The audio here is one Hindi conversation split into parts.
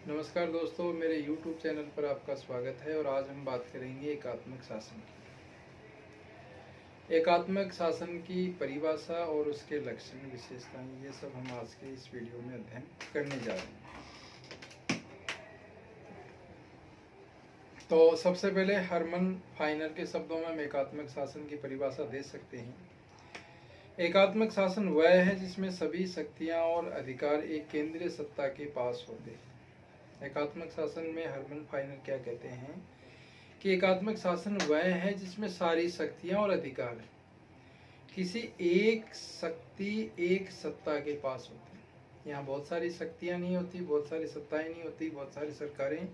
नमस्कार दोस्तों, मेरे YouTube चैनल पर आपका स्वागत है। और आज हम बात करेंगे एकात्मक शासन की। एकात्मक शासन की परिभाषा और उसके लक्षण, विशेषताएं, ये सब हम आज के इस वीडियो में अध्ययन करने जा रहे हैं। तो सबसे पहले हरमन फाइनर के शब्दों में हम एकात्मक शासन की परिभाषा दे सकते हैं। एकात्मक शासन वह है जिसमें सभी शक्तियां और अधिकार एक केंद्रीय सत्ता के पास होते हैं। एकात्मक शासन में हरमन फाइनर क्या कहते हैं कि एकात्मक शासन वह है जिसमें सारी शक्तियां और अधिकार किसी एक शक्ति एक सत्ता के पास होते हैं। यहाँ बहुत सारी शक्तियां नहीं होती, बहुत सारी सत्ताएं नहीं होती, बहुत सारी सरकारें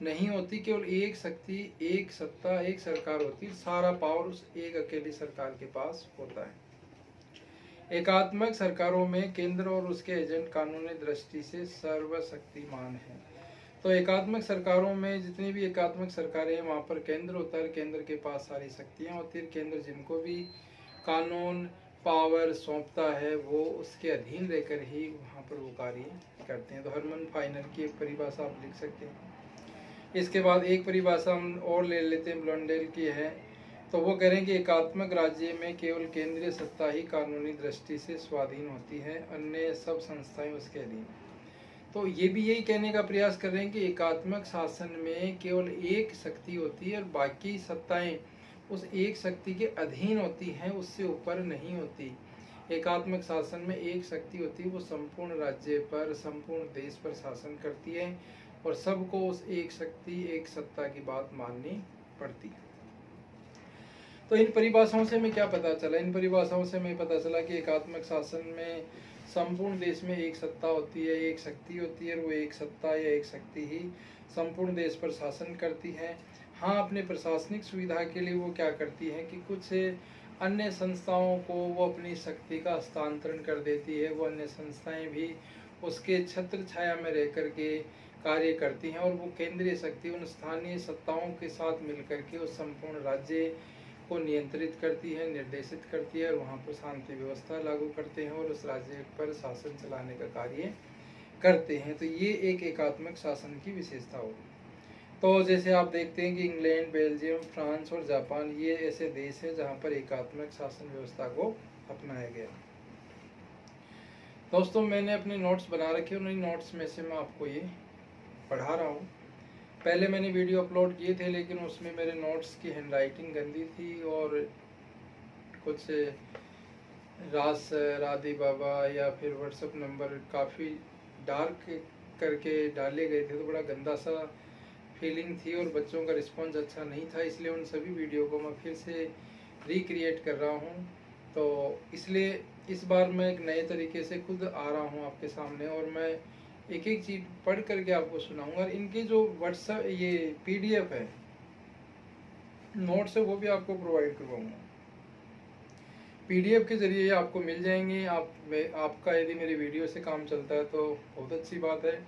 नहीं होती, केवल एक शक्ति एक सत्ता एक सरकार होती है। सारा पावर उस एक अकेली सरकार के पास होता है। एकात्मक सरकारों में केंद्र और उसके एजेंट कानूनी दृष्टि से सर्वशक्तिमान है। तो एकात्मक सरकारों में जितनी भी एकात्मक सरकारें हैं वहाँ पर केंद्र होता है, केंद्र के पास सारी शक्तियाँ होती हैं। केंद्र जिनको भी कानून पावर सौंपता है वो उसके अधीन रहकर ही वहाँ पर वो कार्य करते हैं। तो हरमन फाइनर की एक परिभाषा आप लिख सकते हैं। इसके बाद एक परिभाषा हम और ले लेते हैं, ब्लॉन्डेल की है। तो वो कह रहे हैं कि एकात्मक राज्य में केवल केंद्रीय सत्ता ही कानूनी दृष्टि से स्वाधीन होती है, अन्य सब संस्थाएं उसके अधीन। तो ये भी यही कहने का प्रयास कर रहे हैं कि एकात्मक शासन में केवल एक शक्ति होती है और बाकी सत्ताएं उस एक शक्ति के अधीन होती हैं, उससे ऊपर नहीं होती। एकात्मक शासन में एक शक्ति होती है, वो संपूर्ण राज्य पर संपूर्ण देश पर शासन करती है और सबको उस एक शक्ति एक सत्ता की बात माननी पड़ती है। तो इन परिभाषाओं से हमें क्या पता चला? इन परिभाषाओं से हमें पता चला कि एकात्मक शासन में संपूर्ण देश में एक सत्ता होती है, एक शक्ति होती है और वो एक सत्ता या एक शक्ति ही संपूर्ण देश पर शासन करती है। हाँ, अपने प्रशासनिक सुविधा के लिए वो क्या करती है कि कुछ अन्य संस्थाओं को वो अपनी शक्ति का हस्तांतरण कर देती है। वो अन्य संस्थाएं भी उसके छत्र छाया में रह कर के कार्य करती हैं और वो केंद्रीय शक्ति उन स्थानीय सत्ताओं के साथ मिलकर के उस संपूर्ण राज्य को नियंत्रित करती है, निर्देशित करती है और वहाँ पर शांति व्यवस्था लागू करते हैं और उस राज्य पर शासन चलाने का कार्य करते हैं। तो ये एक एकात्मक शासन की विशेषता होगी। तो जैसे आप देखते हैं कि इंग्लैंड, बेल्जियम, फ्रांस और जापान ये ऐसे देश हैं जहाँ पर एकात्मक शासन व्यवस्था को अपनाया गया। दोस्तों, मैंने अपने नोट्स बना रखे, उन नोट्स में से मैं आपको ये पढ़ा रहा हूँ। पहले मैंने वीडियो अपलोड किए थे लेकिन उसमें मेरे नोट्स की हैंडराइटिंग गंदी थी और कुछ राधी बाबा या फिर व्हाट्सएप नंबर काफ़ी डार्क करके डाले गए थे, तो बड़ा गंदा सा फीलिंग थी और बच्चों का रिस्पॉन्स अच्छा नहीं था। इसलिए उन सभी वीडियो को मैं फिर से रिक्रिएट कर रहा हूँ। तो इसलिए इस बार मैं एक नए तरीके से खुद आ रहा हूँ आपके सामने और मैं एक एक चीज पढ़ करके आपको सुनाऊंगा। और इनके जो व्हाट्सएप ये PDF है, नोट्स है, वो भी आपको प्रोवाइड करवाऊंगा। PDF के जरिए आपको मिल जाएंगे। आपका यदि मेरे वीडियो से काम चलता है तो बहुत अच्छी बात है।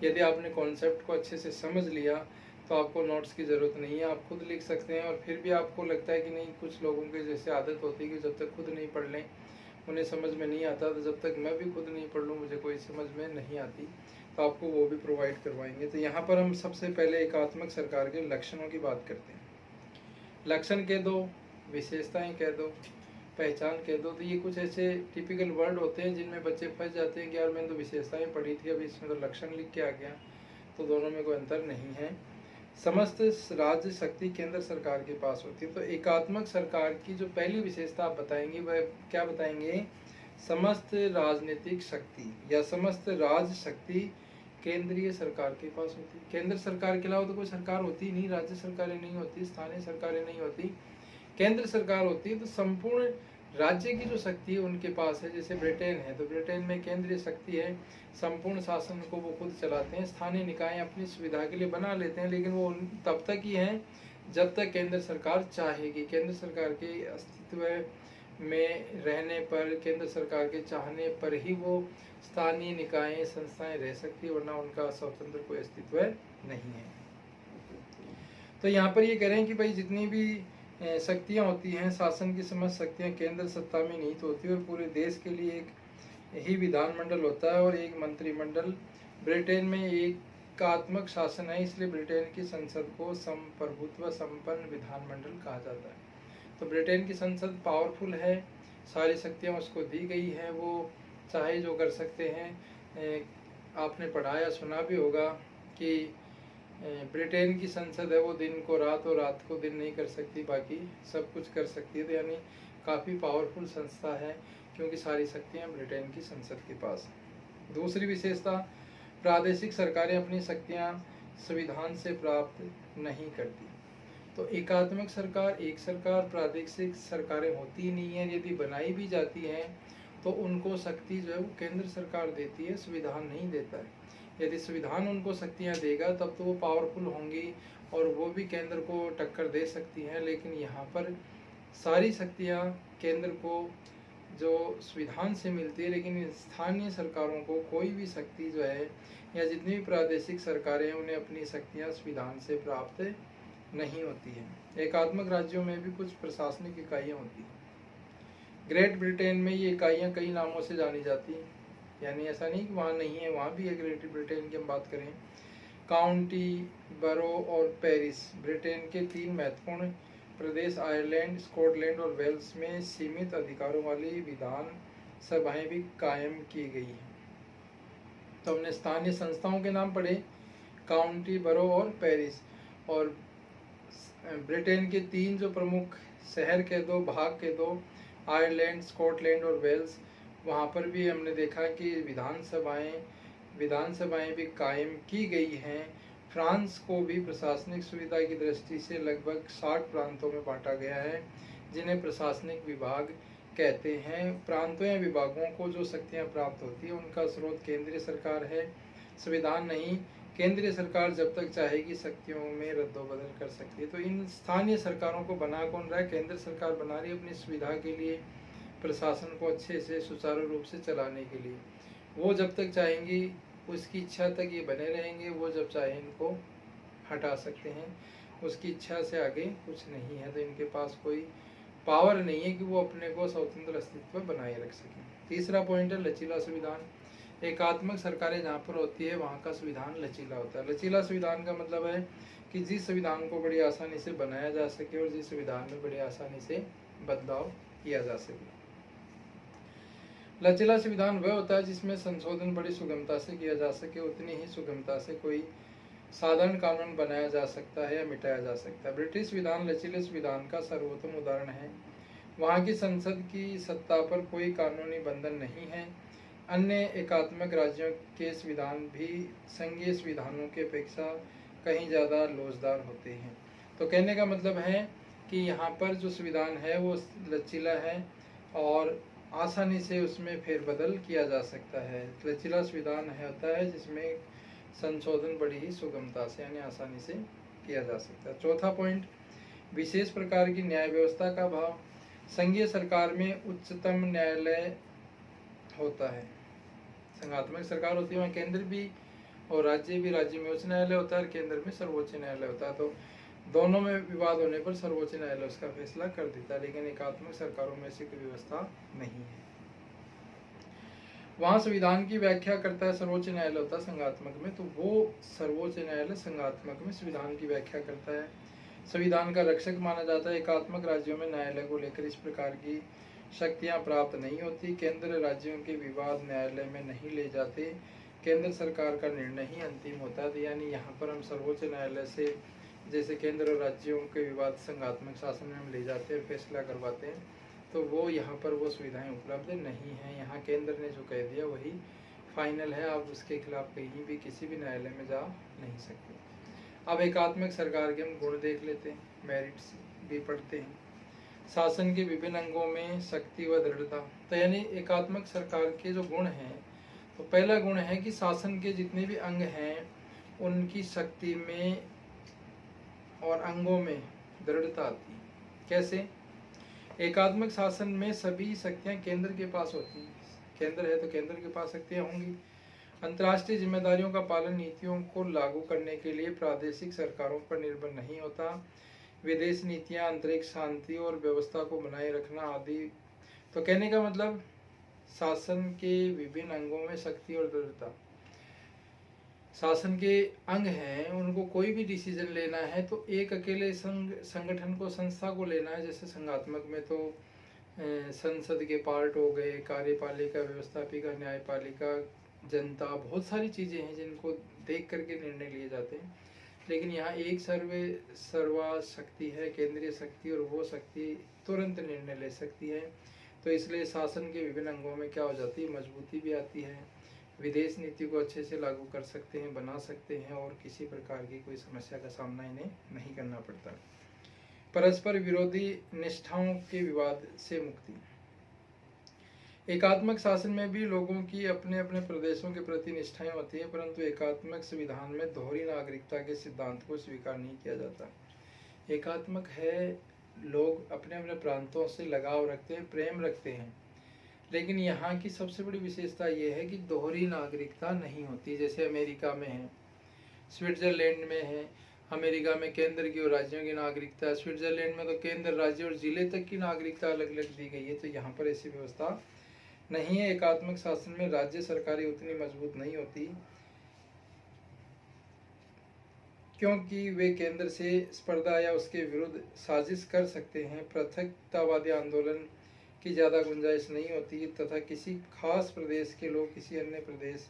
यदि आपने कॉन्सेप्ट को अच्छे से समझ लिया तो आपको नोट्स की ज़रूरत नहीं है, आप खुद लिख सकते हैं। और फिर भी आपको लगता है कि नहीं, कुछ लोगों के जैसे आदत होती है कि जब तक खुद नहीं पढ़ लें उन्हें समझ में नहीं आता, तो जब तक मैं भी खुद नहीं पढ़ लूँ मुझे कोई समझ में नहीं आती। तो आपको वो भी प्रोवाइड करवाएंगे। तो यहाँ पर हम सबसे पहले एकात्मक सरकार के लक्षणों की बात करते हैं। लक्षण कह दो, विशेषताएं कह दो, पहचान कह दो। तो ये कुछ ऐसे टिपिकल वर्ड होते हैं जिनमें बच्चे फंस जाते हैं कि यार मैंने तो विशेषताएं पढ़ी थी, अभी इसमें तो लक्षण लिख के आ गया। तो दोनों में कोई अंतर नहीं है। समस्त राज्य शक्ति केंद्र सरकार के पास होती है। तो एकात्मक सरकार की जो पहली विशेषता आप बताएंगे वह क्या बताएंगे? समस्त राजनीतिक शक्ति या समस्त राज्य शक्ति केंद्रीय सरकार के पास होती है। केंद्र सरकार के अलावा तो कोई सरकार होती नहीं, राज्य सरकारें नहीं होती, स्थानीय सरकारें नहीं होती, केंद्र सरकार होती है। तो संपूर्ण राज्य की जो शक्ति है उनके पास है। जैसे ब्रिटेन है तो ब्रिटेन में केंद्रीय शक्ति है, संपूर्ण शासन को वो खुद चलाते हैं। स्थानीय निकाय अपनी सुविधा के लिए बना लेते हैं लेकिन वो तब तक ही हैं जब तक केंद्र सरकार चाहेगी। केंद्र सरकार के अस्तित्व में रहने पर, केंद्र सरकार के चाहने पर ही वो स्थानीय निकाय संस्थाएं रह सकती है, वरना उनका स्वतंत्र कोई अस्तित्व नहीं है। तो यहाँ पर ये कह रहे हैं कि भाई जितनी भी शक्तियाँ होती हैं, शासन की समस्त शक्तियाँ केंद्र सत्ता में निहित होती है और पूरे देश के लिए एक ही विधानमंडल होता है और एक मंत्रिमंडल। ब्रिटेन में एक एकात्मक शासन है, इसलिए ब्रिटेन की संसद को संप्रभुत्व संपन्न विधानमंडल कहा जाता है। तो ब्रिटेन की संसद पावरफुल है, सारी शक्तियाँ उसको दी गई है, वो चाहे जो कर सकते हैं। आपने पढ़ा या सुना भी होगा कि ब्रिटेन की संसद है वो दिन को रात और रात को दिन नहीं कर सकती, बाकी सब कुछ कर सकती है। तो यानी काफ़ी पावरफुल संस्था है, क्योंकि सारी शक्तियाँ ब्रिटेन की संसद के पास हैं। दूसरी विशेषता, प्रादेशिक सरकारें अपनी शक्तियाँ संविधान से प्राप्त नहीं करती। तो एकात्मक सरकार, एक सरकार, प्रादेशिक सरकारें होती ही नहीं है। यदि बनाई भी जाती हैं तो उनको शक्ति जो है वो केंद्र सरकार देती है, संविधान नहीं देता है। यदि संविधान उनको शक्तियाँ देगा तब तो वो पावरफुल होंगी और वो भी केंद्र को टक्कर दे सकती हैं। लेकिन यहाँ पर सारी शक्तियाँ केंद्र को जो संविधान से मिलती है, लेकिन स्थानीय सरकारों को कोई भी शक्ति जो है या जितनी भी प्रादेशिक सरकारें हैं उन्हें अपनी शक्तियाँ संविधान से प्राप्त नहीं होती हैं। एकात्मक राज्यों में भी कुछ प्रशासनिक इकाइयाँ होती हैं। ग्रेट ब्रिटेन में ये इकाइयाँ कई नामों से जानी जाती हैं, यानी ऐसा नहीं कि वहाँ नहीं है, वहाँ भी है। ग्रेट ब्रिटेन की हम बात करें, काउंटी, बरो और पेरिस ब्रिटेन के 3 महत्वपूर्ण प्रदेश आयरलैंड, स्कॉटलैंड और वेल्स में सीमित अधिकारों वाली विधान सभाएं भी कायम की गई हैं। तो हमने स्थानीय संस्थाओं के नाम पढ़े, काउंटी, बरो और पेरिस। और ब्रिटेन के 3 जो प्रमुख शहर के 2 भाग के 2 आयरलैंड, स्कॉटलैंड और वेल्स, वहाँ पर भी हमने देखा कि विधानसभाएं भी कायम की गई हैं। फ्रांस को भी प्रशासनिक सुविधा की दृष्टि से लगभग 60 प्रांतों में बांटा गया है, जिन्हें प्रशासनिक विभाग कहते हैं। प्रांतों या विभागों को जो शक्तियाँ प्राप्त होती हैं उनका स्रोत केंद्रीय सरकार है, संविधान नहीं। केंद्रीय सरकार जब तक चाहेगी शक्तियों में रद्दोबदल कर सकती है। तो इन स्थानीय सरकारों को बना कौन रहा है? केंद्र सरकार बना रही है अपनी सुविधा के लिए, प्रशासन को अच्छे से सुचारू रूप से चलाने के लिए। वो जब तक चाहेंगी, उसकी इच्छा तक ये बने रहेंगे, वो जब चाहे इनको हटा सकते हैं। उसकी इच्छा से आगे कुछ नहीं है। तो इनके पास कोई पावर नहीं है कि वो अपने को स्वतंत्र अस्तित्व बनाए रख सकें। तीसरा पॉइंट है लचीला संविधान। एकात्मक सरकारें जहाँ पर होती है वहाँ का संविधान लचीला होता है। लचीला संविधान का मतलब है कि जिस संविधान को बड़ी आसानी से बनाया जा सके और जिस संविधान में बड़ी आसानी से बदलाव किया जा सके। लचीला संविधान वह होता है जिसमें संशोधन बड़ी सुगमता से किया जा सके, उतनी ही सुगमता से कोई साधारण कानून बनाया जा सकता है या मिटाया जा सकता है। ब्रिटिश संविधान लचीले संविधान का सर्वोत्तम उदाहरण है। वहाँ की संसद की सत्ता पर कोई कानूनी बंधन नहीं है। अन्य एकात्मक राज्यों के संविधान भी संघीय संविधानों के अपेक्षा कहीं ज़्यादा लोचदार होते हैं। तो कहने का मतलब है कि यहाँ पर जो संविधान है वो लचीला है और आसानी से उसमें फेरबदल किया जा सकता है। लचीला संविधान होता है जिसमें संशोधन बड़ी ही सुगमता से यानी आसानी से किया जा सकता है। चौथा पॉइंट, विशेष प्रकार की न्याय व्यवस्था का अभाव। संघीय सरकार में उच्चतम न्यायालय होता है, संघात्मक सरकार होती है, वहाँ केंद्र भी और राज्य भी, राज्य में उच्च न्यायालय होता है और केंद्र में सर्वोच्च न्यायालय होता है। तो दोनों में विवाद होने पर सर्वोच्च न्यायालय उसका फैसला कर देता है। लेकिन एकात्मक सरकारों में ऐसी कोई व्यवस्था नहीं है। वहाँ संविधान की व्याख्या करता है सर्वोच्च न्यायालय होता है संघात्मक में, तो वो सर्वोच्च न्यायालय संघात्मक में संविधान की व्याख्या करता है, संविधान का रक्षक माना जाता है। एकात्मक राज्यों में न्यायालय को लेकर इस प्रकार की शक्तियाँ प्राप्त नहीं होती। केंद्र राज्यों के विवाद न्यायालय में नहीं ले जाते, केंद्र सरकार का निर्णय ही अंतिम होता है। यानी यहाँ पर हम सर्वोच्च न्यायालय से जैसे केंद्र और राज्यों के विवाद संघात्मक शासन में हम ले जाते हैं, फैसला करवाते हैं, तो वो यहाँ पर वो सुविधाएं उपलब्ध नहीं हैं। यहाँ केंद्र ने जो कह दिया वही फाइनल है, आप उसके खिलाफ कहीं भी किसी भी न्यायालय में जा नहीं सकते। अब एकात्मक सरकार के हम गुण देख लेते हैं, मेरिट्स भी पढ़ते हैं। शासन के विभिन्न अंगों में शक्ति व दृढ़ता। तो यानी एकात्मक सरकार के जो गुण हैं, तो पहला गुण है कि शासन के जितने भी अंग हैं उनकी शक्ति में और अंगों में दृढ़ता आती है। कैसे? एकात्मक शासन में सभी शक्तियां केंद्र के पास होती हैं, केंद्र है तो केंद्र के पास शक्तियां होंगी। अंतर्राष्ट्रीय जिम्मेदारियों का पालन नीतियों को लागू करने के लिए प्रादेशिक सरकारों पर निर्भर नहीं होता। विदेश नीतियां, अंतरिक्ष शांति और व्यवस्था को बनाए रखना आदि। तो कहने का मतलब शासन के विभिन्न अंगों में शक्ति और दृढ़ता। शासन के अंग हैं, उनको कोई भी डिसीजन लेना है तो एक अकेले संगठन को, संस्था को लेना है। जैसे संघात्मक में तो संसद के पार्ट हो गए, कार्यपालिका, व्यवस्थापिका, न्यायपालिका, जनता, बहुत सारी चीज़ें हैं जिनको देख करके निर्णय लिए जाते हैं। लेकिन यहाँ एक सर्वा शक्ति है, केंद्रीय शक्ति, और वो शक्ति तुरंत निर्णय ले सकती है। तो इसलिए शासन के विभिन्न अंगों में क्या हो जाती है, मजबूती भी आती है, विदेश नीति को अच्छे से लागू कर सकते हैं, बना सकते हैं, और किसी प्रकार की कोई समस्या का सामना इन्हें नहीं करना पड़ता। परस्पर विरोधी निष्ठाओं के विवाद से मुक्ति। एकात्मक शासन में भी लोगों की अपने अपने प्रदेशों के प्रति निष्ठाएं होती है, परंतु एकात्मक संविधान में दोहरी नागरिकता के सिद्धांत को स्वीकार नहीं किया जाता। एकात्मक है, लोग अपने अपने प्रांतों से लगाव रखते हैं, प्रेम रखते हैं, लेकिन यहाँ की सबसे बड़ी विशेषता ये है कि दोहरी नागरिकता नहीं होती। जैसे अमेरिका में है, स्विट्जरलैंड में है। अमेरिका में केंद्र की और राज्यों की नागरिकता, स्विट्जरलैंड में तो केंद्र, राज्य और जिले तक की नागरिकता अलग अलग दी गई है। तो यहाँ पर ऐसी व्यवस्था नहीं है। एकात्मक शासन में राज्य सरकारें उतनी मजबूत नहीं होती, क्योंकि वे केंद्र से स्पर्धा या उसके विरुद्ध साजिश कर सकते हैं। पृथकतावादी आंदोलन की ज़्यादा गुंजाइश नहीं होती, तथा किसी खास प्रदेश के लोग किसी अन्य प्रदेश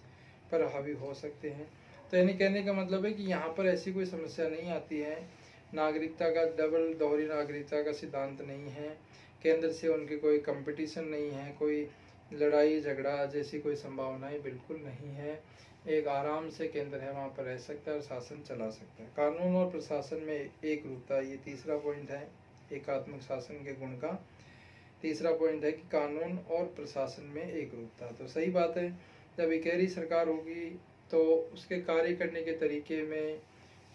पर हावी हो सकते हैं। तो यानी कहने का मतलब है कि यहाँ पर ऐसी कोई समस्या नहीं आती है। नागरिकता का डबल, दोहरी नागरिकता का सिद्धांत नहीं है। केंद्र से उनकी कोई कंपटीशन नहीं है, कोई लड़ाई झगड़ा जैसी कोई संभावनाएं बिल्कुल नहीं है। एक आराम से केंद्र है, वहाँ पर रह सकता है और शासन चला सकता है। कानून और प्रशासन में एक रूपता, ये तीसरा पॉइंट है एकात्मक शासन के गुण का। तीसरा पॉइंट है कि कानून और प्रशासन में एक रूपता। तो सही बात है, जब इकहरी सरकार होगी तो उसके कार्य करने के तरीके में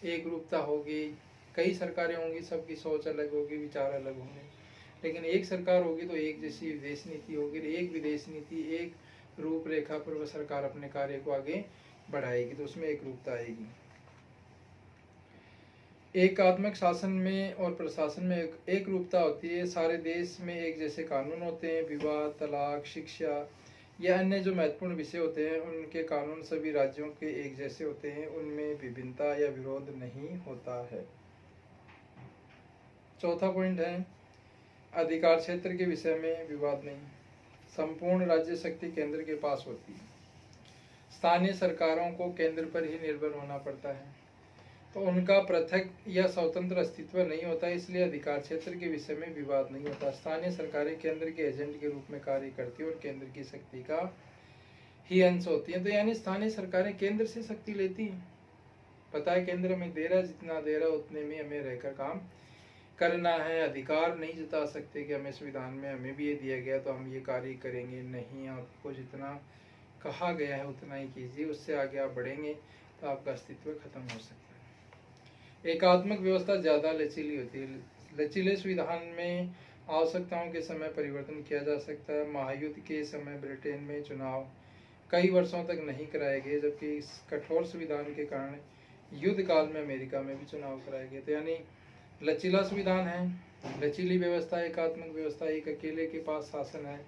एक रूपता होगी। कई सरकारें होंगी, सबकी सोच अलग होगी, विचार अलग होंगे, लेकिन एक सरकार होगी तो एक जैसी विदेश नीति होगी। एक विदेश नीति, एक रूपरेखा पर वह सरकार अपने कार्य को आगे बढ़ाएगी, तो उसमें एक रूपता आएगी। एकात्मक शासन में और प्रशासन में एक रूपता होती है। सारे देश में एक जैसे कानून होते हैं। विवाह, तलाक, शिक्षा या अन्य जो महत्वपूर्ण विषय होते हैं, उनके कानून सभी राज्यों के एक जैसे होते हैं, उनमें विभिन्नता या विरोध नहीं होता है। चौथा पॉइंट है अधिकार क्षेत्र के विषय में विवाद नहीं। संपूर्ण राज्य शक्ति केंद्र के पास होती है। स्थानीय सरकारों को केंद्र पर ही निर्भर होना पड़ता है, तो उनका पृथक या स्वतंत्र अस्तित्व नहीं होता, इसलिए अधिकार क्षेत्र के विषय में विवाद नहीं होता। स्थानीय सरकारें केंद्र के एजेंट के रूप में कार्य करती है और केंद्र की शक्ति का ही अंश होती है। तो यानी स्थानीय सरकारें केंद्र से शक्ति लेती हैं। पता है केंद्र में दे रहा, जितना दे रहा उतने में हमें रहकर काम करना है। अधिकार नहीं जता सकते कि हमें संविधान में हमें भी ये दिया गया तो हम ये कार्य करेंगे, नहीं। आपको जितना कहा गया है उतना ही कीजिए, उससे आगे आप बढ़ेंगे तो आपका अस्तित्व खत्म हो सकता है। एकात्मक व्यवस्था ज़्यादा लचीली होती है। लचीले संविधान में आवश्यकताओं के समय परिवर्तन किया जा सकता है। महायुद्ध के समय ब्रिटेन में चुनाव कई वर्षों तक नहीं कराए गए, जबकि इस कठोर संविधान के कारण युद्ध काल में अमेरिका में भी चुनाव कराए गए। तो यानी लचीला संविधान है, लचीली व्यवस्था, एकात्मक व्यवस्था। एक अकेले के पास शासन है,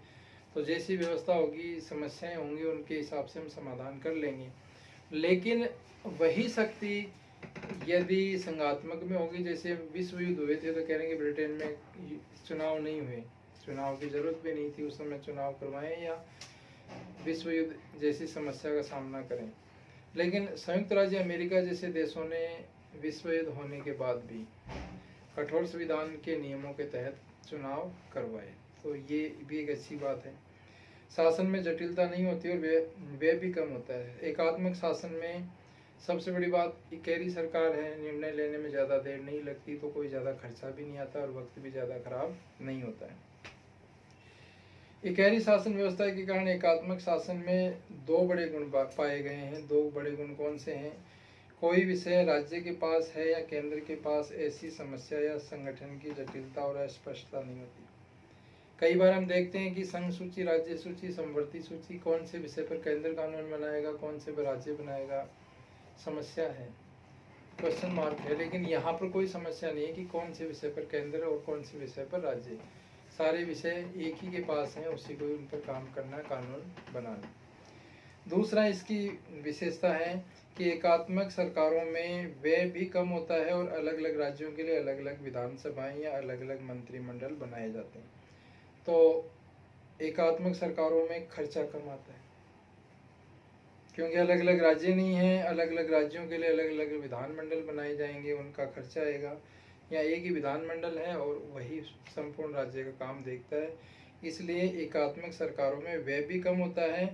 तो जैसी व्यवस्था होगी, समस्याएं होंगी, उनके हिसाब से हम समाधान कर लेंगे। लेकिन वही शक्ति यदि संघात्मक में होगी, जैसे विश्व युद्ध हुए थे तो कह रहे हैं कि ब्रिटेन में चुनाव नहीं हुए, चुनाव की जरूरत भी नहीं थी उस समय, चुनाव करवाएं या विश्व युद्ध जैसी समस्या का सामना करें। लेकिन संयुक्त राज्य अमेरिका जैसे देशों ने विश्व युद्ध होने के बाद भी कठोर संविधान के नियमों के तहत चुनाव करवाए, तो ये भी एक अच्छी बात है। शासन में जटिलता नहीं होती और व्यय भी कम होता है। एकात्मक शासन में सबसे बड़ी बात इकहरी सरकार है, निर्णय लेने में ज़्यादा देर नहीं लगती, तो कोई ज़्यादा खर्चा भी नहीं आता और वक्त भी ज़्यादा खराब नहीं होता है। इकहरी शासन व्यवस्था के कारण एकात्मक शासन में दो बड़े गुण पाए गए हैं। दो बड़े गुण कौन से हैं? कोई विषय राज्य के पास है या केंद्र के पास, ऐसी समस्या या संगठन की जटिलता और अस्पष्टता नहीं होती। कई बार हम देखते हैं कि संघ सूची, राज्य सूची, समवर्ती सूची, कौन से विषय पर केंद्र कानून बनाएगा, कौन से पर राज्य बनाएगा, समस्या है, क्वेश्चन मार्क है। लेकिन यहाँ पर कोई समस्या नहीं है कि कौन से विषय पर केंद्र और कौन से विषय पर राज्य। सारे विषय एक ही के पास हैं, उसी को उन पर काम करना, कानून बनाना। दूसरा इसकी विशेषता है कि एकात्मक सरकारों में व्यय भी कम होता है और अलग अलग राज्यों के लिए अलग अलग विधानसभाएं या अलग अलग मंत्रिमंडल बनाए जाते हैं। तो एकात्मक सरकारों में खर्चा कम आता है क्योंकि अलग अलग राज्य नहीं हैं, अलग अलग राज्यों के लिए अलग अलग विधानमंडल बनाए जाएंगे, उनका खर्चा आएगा। या एक ही विधानमंडल है और वही संपूर्ण राज्य का काम देखता है, इसलिए एकात्मक सरकारों में व्यय भी कम होता है।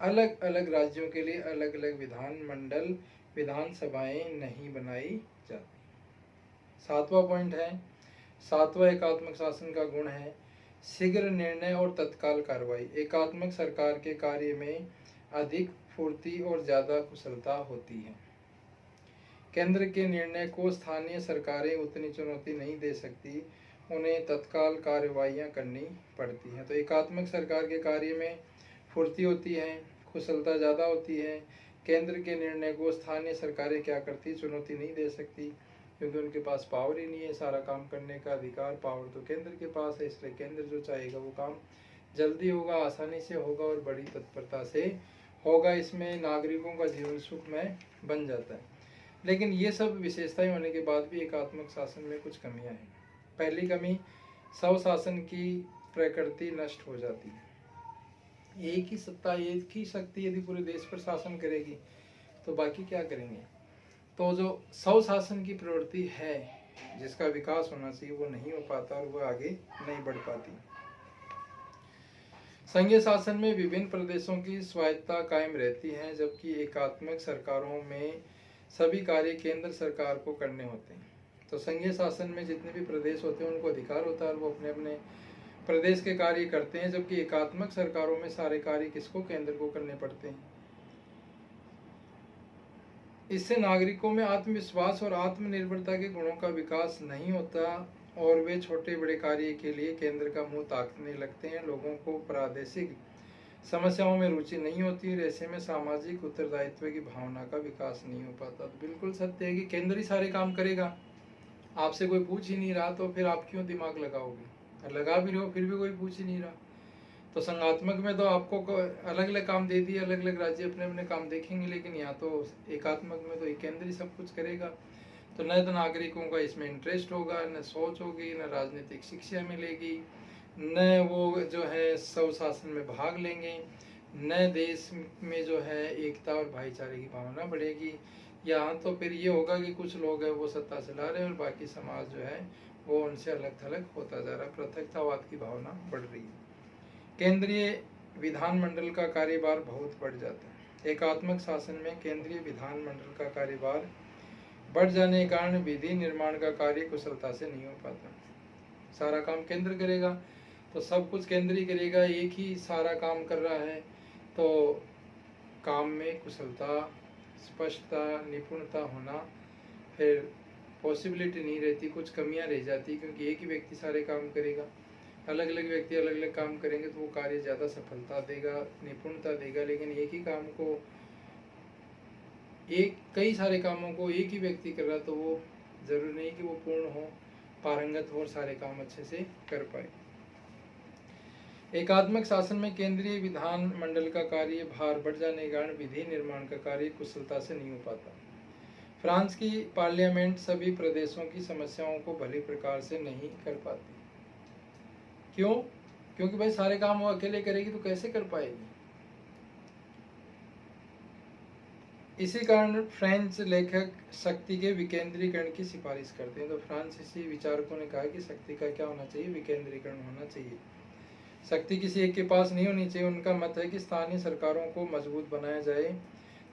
अलग अलग राज्यों के लिए अलग अलग विधानमंडल विधानसभाएं नहीं बनाई जाती। 7वां पॉइंट है, 7वां एकात्मक शासन का गुण है शीघ्र निर्णय और तत्काल कार्रवाई। एकात्मक सरकार के कार्य में अधिक फुर्ती और ज़्यादा कुशलता होती है। केंद्र के निर्णय को स्थानीय सरकारें उतनी चुनौती नहीं दे सकती, उन्हें तत्काल कार्रवाइयाँ करनी पड़ती हैं। तो एकात्मक सरकार के कार्य में फुर्ती होती है, कुशलता ज़्यादा होती है। केंद्र के निर्णय को स्थानीय सरकारें क्या करती, चुनौती नहीं दे सकती, क्योंकि उनके पास पावर ही नहीं है सारा काम करने का। अधिकार पावर तो केंद्र के पास है, इसलिए केंद्र जो चाहेगा वो काम जल्दी होगा, आसानी से होगा और बड़ी तत्परता से होगा। इसमें नागरिकों का जीवन सुखमय बन जाता है। लेकिन ये सब विशेषताएं होने के बाद भी एकात्मक शासन में कुछ कमियां हैं। पहली कमी, स्वशासन की प्रकृति नष्ट हो जाती है। एक ही सत्ता, एक ही शक्ति यदि पूरे देश पर शासन करेगी तो बाकी क्या करेंगे। तो जो स्वशासन की प्रवृत्ति है, जिसका विकास होना चाहिए, वो नहीं हो पाता और वो आगे नहीं बढ़ पाती। संघीय शासन में विभिन्न प्रदेशों की स्वायत्तता कायम रहती है, जबकि एकात्मक सरकारों में सभी कार्य केंद्र सरकार को करने होते हैं। तो संघीय शासन में जितने भी प्रदेश होते हैं उनको अधिकार होता है और वो अपने अपने प्रदेश के कार्य करते हैं, जबकि एकात्मक सरकारों में सारे कार्य किसको, केंद्र को करने पड़ते हैं। इससे नागरिकों में आत्मविश्वास और आत्मनिर्भरता के गुणों का विकास नहीं होता और वे छोटे बड़े कार्य के लिए केंद्र का मुंह ताकने लगते हैं। लोगों को प्रादेशिक समस्याओं में रुचि नहीं होती और ऐसे में सामाजिक उत्तरदायित्व की भावना का विकास नहीं हो पाता। तो बिल्कुल सत्य है कि केंद्र ही सारे काम करेगा, आपसे कोई पूछ ही नहीं रहा, तो फिर आप क्यों दिमाग लगाओगे। लगा भी रहे हो फिर भी कोई पूछ ही नहीं रहा। तो संघात्मक में तो आपको अलग अलग काम दे दिए, अलग अलग राज्य अपने अपने काम देखेंगे, लेकिन यहाँ तो एकात्मक में तो एक केंद्र ही सब कुछ करेगा। तो न तो नागरिकों का इसमें इंटरेस्ट होगा, न सोच होगी, न राजनीतिक शिक्षा मिलेगी, न वो जो है स्वशासन में भाग लेंगे, न देश में जो है एकता और भाईचारे की भावना बढ़ेगी। यहाँ तो फिर ये होगा कि कुछ लोग हैं वो सत्ता चला रहे हैं और बाकी समाज जो है वो उनसे अलग थलग होता जा रहा है, पृथकतावाद की भावना बढ़ रही है। केंद्रीय विधानमंडल का कार्यभार बहुत बढ़ जाता है। एकात्मक शासन में केंद्रीय विधानमंडल का कार्यभार बढ़ जाने के कारण विधि निर्माण का कार्य कुशलता से नहीं हो पाता। सारा काम केंद्र करेगा तो सब कुछ केंद्र ही करेगा, एक ही सारा काम कर रहा है, तो काम में कुशलता, स्पष्टता, निपुणता होना फिर पॉसिबिलिटी नहीं रहती, कुछ कमियां रह जाती, क्योंकि एक ही व्यक्ति सारे काम करेगा। अलग अलग व्यक्ति अलग अलग काम करेंगे तो वो कार्य ज़्यादा सफलता देगा, निपुणता देगा। लेकिन एक ही काम को कई सारे कामों को एक ही व्यक्ति कर रहा तो वो जरूरी नहीं कि वो पूर्ण हो, पारंगत हो और सारे काम अच्छे से कर पाए। एकात्मक शासन में केंद्रीय विधान मंडल का कार्य भार बढ़ जाने के कारण विधि निर्माण का कार्य कुशलता से नहीं हो पाता। फ्रांस की पार्लियामेंट सभी प्रदेशों की समस्याओं को भली प्रकार से नहीं कर पाती। क्यों? क्योंकि भाई सारे काम वो अकेले करेगी तो कैसे कर पाएगी। इसी कारण फ्रेंच लेखक शक्ति के विकेंद्रीकरण की सिफारिश करते हैं। तो फ्रांसीसी विचारकों ने कहा कि शक्ति का क्या होना चाहिए, विकेंद्रीकरण होना चाहिए। शक्ति किसी एक के पास नहीं होनी चाहिए। उनका मत है कि स्थानीय सरकारों को मजबूत बनाया जाए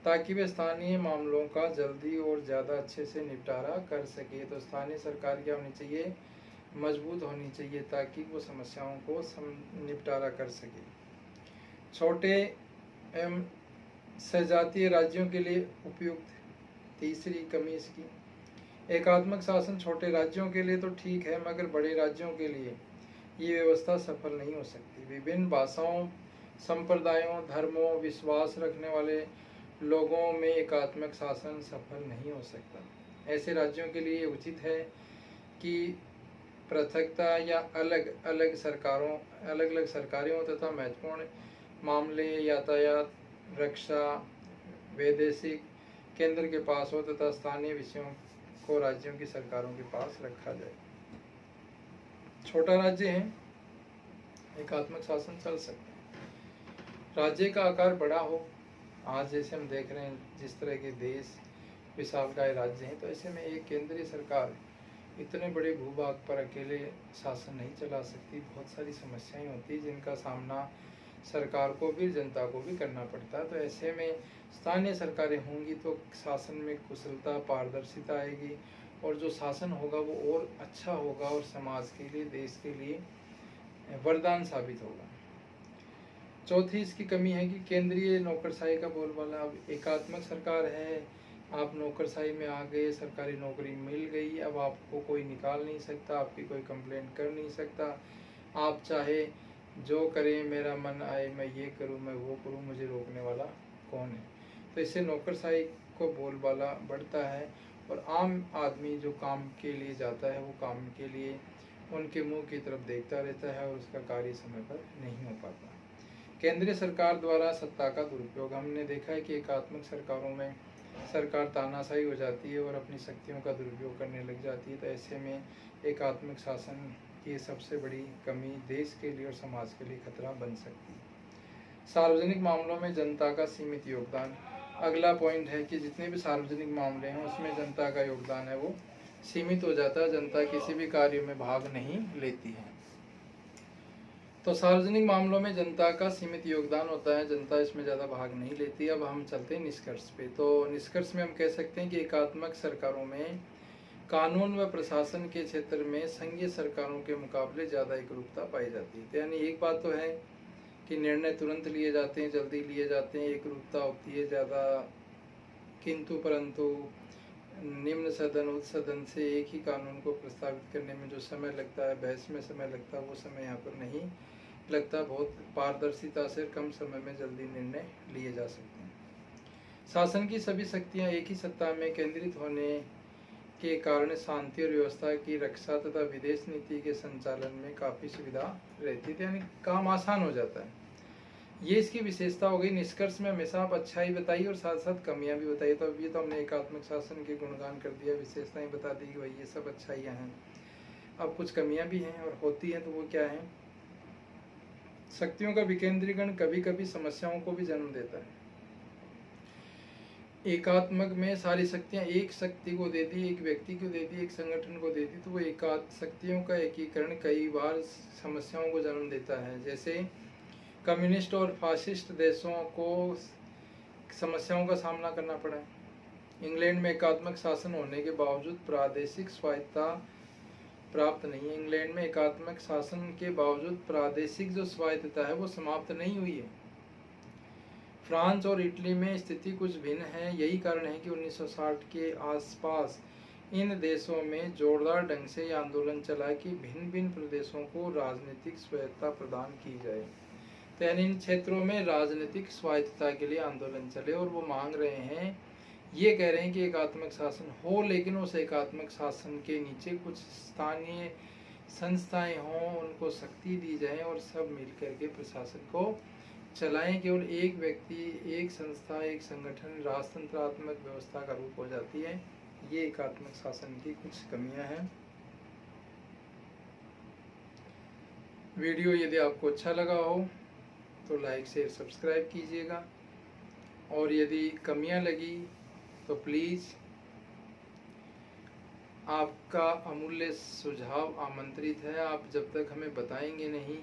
ताकि वे स्थानीय मामलों का जल्दी और ज़्यादा अच्छे से निपटारा कर सके। तो स्थानीय सरकार क्या होनी चाहिए, मजबूत होनी चाहिए ताकि वो समस्याओं को निपटारा कर सके। छोटे एवं सजातीय राज्यों के लिए उपयुक्त। तीसरी कमी इसकी, एकात्मक शासन छोटे राज्यों के लिए तो ठीक है, मगर बड़े राज्यों के लिए ये व्यवस्था सफल नहीं हो सकती। विभिन्न भाषाओं, संप्रदायों, धर्मों, विश्वास रखने वाले लोगों में एकात्मक शासन सफल नहीं हो सकता। ऐसे राज्यों के लिए उचित है कि पृथकता या अलग अलग सरकारों तथा महत्वपूर्ण मामले, यातायात, रक्षा, वैदेशिक केंद्र के पास हो तथा स्थानीय विषयों को राज्यों की सरकारों के पास रखा जाए। छोटा राज्य है, एकात्मक शासन चल सकता है। राज्य का आकार बड़ा हो, आज जैसे हम देख रहे हैं जिस तरह के देश विशालकाय राज्य हैं, तो ऐसे में एक केंद्रीय सरकार इतने बड़े भूभाग पर अकेले शासन नहीं चला सकती। बहुत सारी समस्याएं होती हैं जिनका सामना सरकार को भी जनता को भी करना पड़ता है। तो ऐसे में स्थानीय सरकारें होंगी तो शासन में कुशलता पारदर्शिता आएगी और जो शासन होगा वो और अच्छा होगा और समाज के लिए देश के लिए वरदान साबित होगा। चौथी इसकी कमी है कि केंद्रीय नौकरशाही का बोलबाला। अब एकात्मक सरकार है, आप नौकरशाही में आ गए, सरकारी नौकरी मिल गई, अब आपको कोई निकाल नहीं सकता, आपकी कोई कंप्लेंट कर नहीं सकता, आप चाहे जो करें, मेरा मन आए मैं ये करूं मैं वो करूं, मुझे रोकने वाला कौन है। तो इससे नौकरशाही को बोलबाला बढ़ता है और आम आदमी जो काम के लिए जाता है वो काम के लिए उनके मुंह की तरफ देखता रहता है और उसका कार्य समय पर नहीं हो पाता। केंद्रीय सरकार द्वारा सत्ता का दुरुपयोग। हमने देखा है कि एकात्मक सरकारों में सरकार तानाशाही हो जाती है और अपनी शक्तियों का दुरुपयोग करने लग जाती है। तो ऐसे में एकात्मक शासन की सबसे बड़ी कमी देश के लिए और समाज के लिए खतरा बन सकती है। सार्वजनिक मामलों में जनता का सीमित योगदान। अगला पॉइंट है कि जितने भी सार्वजनिक मामले हैं उसमें जनता का योगदान है वो सीमित हो जाता है, जनता किसी भी कार्य में भाग नहीं लेती है। तो सार्वजनिक मामलों में जनता का सीमित योगदान होता है, जनता इसमें ज़्यादा भाग नहीं लेती। अब हम चलते हैं निष्कर्ष पे। तो निष्कर्ष में हम कह सकते हैं कि एकात्मक सरकारों में कानून व प्रशासन के क्षेत्र में संघीय सरकारों के मुकाबले ज़्यादा एकरूपता पाई जाती है। तो यानी एक बात तो है कि निर्णय तुरंत लिए जाते हैं, जल्दी लिए जाते हैं, एकरूपता होती है ज़्यादा, किंतु परंतु निम्न सदन उच्च सदन से एक ही कानून को प्रस्तावित करने में जो समय लगता है, बहस में समय लगता है, वो समय यहाँ पर नहीं लगता। बहुत पारदर्शिता से कम समय में जल्दी निर्णय लिए जा सकते हैं। शासन की सभी शक्तियाँ एक ही सत्ता में केंद्रित होने के कारण शांति और व्यवस्था की रक्षा तथा विदेश नीति के संचालन में काफ़ी सुविधा रहती है, यानी काम आसान हो जाता है। ये इसकी विशेषता हो गई। निष्कर्ष में हमेशा आप अच्छाई बताइए और साथ साथ कमियां भी बताइए। तो अब ये तो हमने एकात्मक शासन के गुणगान कर दिया, विशेषताएं बता दी कि भाई ये सब अच्छाइयाँ हैं। अब कुछ कमियां भी हैं और होती हैं, तो वो क्या है? शक्तियों का विकेंद्रीकरण कभी कभी समस्याओं को भी जन्म देता है। एकात्मक में सारी शक्तियां एक शक्ति को दे दी, एक व्यक्ति को दे दी, एक संगठन को दे दी, तो वो शक्तियों का एकीकरण कई बार समस्याओं को जन्म देता है। जैसे कम्युनिस्ट और फासिस्ट देशों को समस्याओं का सामना करना पड़ा है। इंग्लैंड में एकात्मक शासन होने के बावजूद प्रादेशिक स्वायत्तता प्राप्त नहीं है। इंग्लैंड में एकात्मक शासन के बावजूद प्रादेशिक जो स्वायत्तता है वो समाप्त नहीं हुई है। फ्रांस और इटली में स्थिति कुछ भिन्न है। यही कारण है कि 1960 के आसपास इन देशों में जोरदार ढंग से यह आंदोलन चला कि भिन्न भिन्न प्रदेशों को राजनीतिक स्वायत्तता प्रदान की जाए। तो यानी इन क्षेत्रों में राजनीतिक स्वायत्तता के लिए आंदोलन चले और वो मांग रहे हैं, ये कह रहे हैं कि एकात्मक शासन हो, लेकिन उस एकात्मक शासन के नीचे कुछ स्थानीय संस्थाएं हों, उनको शक्ति दी जाए और सब मिलकर के प्रशासन को चलाएं। केवल एक व्यक्ति, एक संस्था, एक संगठन राजतंत्रात्मक व्यवस्था का रूप हो जाती है। ये एकात्मक शासन की कुछ कमियां हैं। वीडियो यदि आपको अच्छा लगा हो तो लाइक शेयर सब्सक्राइब कीजिएगा, और यदि कमियां लगी तो प्लीज़ आपका अमूल्य सुझाव आमंत्रित है। आप जब तक हमें बताएंगे नहीं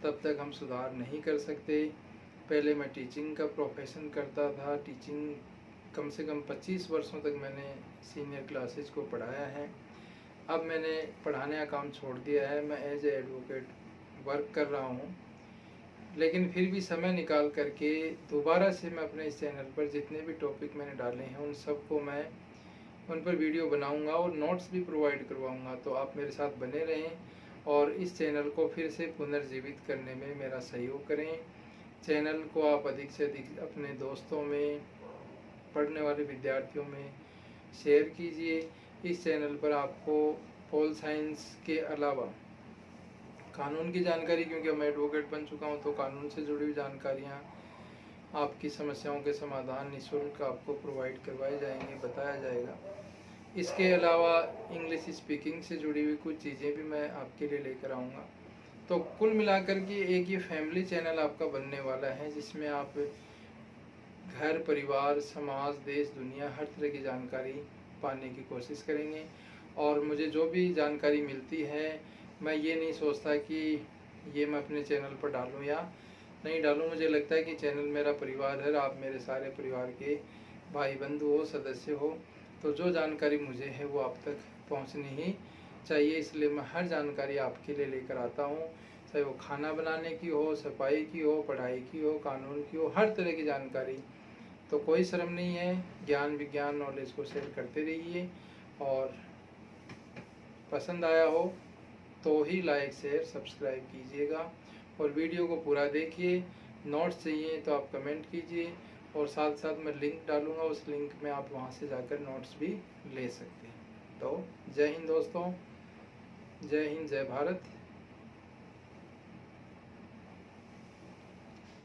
तब तक हम सुधार नहीं कर सकते। पहले मैं टीचिंग का प्रोफेशन करता था, टीचिंग कम से कम 25 वर्षों तक मैंने सीनियर क्लासेज को पढ़ाया है। अब मैंने पढ़ाने का काम छोड़ दिया है, मैं एज ए एडवोकेट वर्क कर रहा हूँ, लेकिन फिर भी समय निकाल करके दोबारा से मैं अपने इस चैनल पर जितने भी टॉपिक मैंने डाले हैं उन सबको मैं उन पर वीडियो बनाऊंगा और नोट्स भी प्रोवाइड करवाऊंगा। तो आप मेरे साथ बने रहें और इस चैनल को फिर से पुनर्जीवित करने में मेरा सहयोग करें। चैनल को आप अधिक से अधिक अपने दोस्तों में, पढ़ने वाले विद्यार्थियों में शेयर कीजिए। इस चैनल पर आपको पोल साइंस के अलावा कानून की जानकारी, क्योंकि मैं एडवोकेट बन चुका हूं तो कानून से जुड़ी हुई जानकारियाँ, आपकी समस्याओं के समाधान निःशुल्क आपको प्रोवाइड करवाए जाएंगे, बताया जाएगा। इसके अलावा इंग्लिश स्पीकिंग से जुड़ी हुई कुछ चीज़ें भी मैं आपके लिए लेकर आऊँगा। तो कुल मिलाकर के एक ये फैमिली चैनल आपका बनने वाला है, जिसमें आप घर, परिवार, समाज, देश, दुनिया, हर तरह की जानकारी पाने की कोशिश करेंगे। और मुझे जो भी जानकारी मिलती है, मैं ये नहीं सोचता कि ये मैं अपने चैनल पर डालूं या नहीं डालूं। मुझे लगता है कि चैनल मेरा परिवार है, आप मेरे सारे परिवार के भाई बंधु हो, सदस्य हो, तो जो जानकारी मुझे है वो आप तक पहुंचनी ही चाहिए। इसलिए मैं हर जानकारी आपके लिए लेकर आता हूं, चाहे वो खाना बनाने की हो, सफाई की हो, पढ़ाई की हो, कानून की हो, हर तरह की जानकारी। तो कोई शर्म नहीं है, ज्ञान विज्ञान नॉलेज को शेयर करते रहिए। और पसंद आया हो तो ही लाइक शेयर सब्सक्राइब कीजिएगा और वीडियो को पूरा देखिए। नोट्स चाहिए तो आप कमेंट कीजिए, और साथ साथ मैं लिंक डालूंगा, उस लिंक में आप वहां से जाकर नोट्स भी ले सकते हैं। तो जय हिंद दोस्तों, जय हिंद, जय भारत।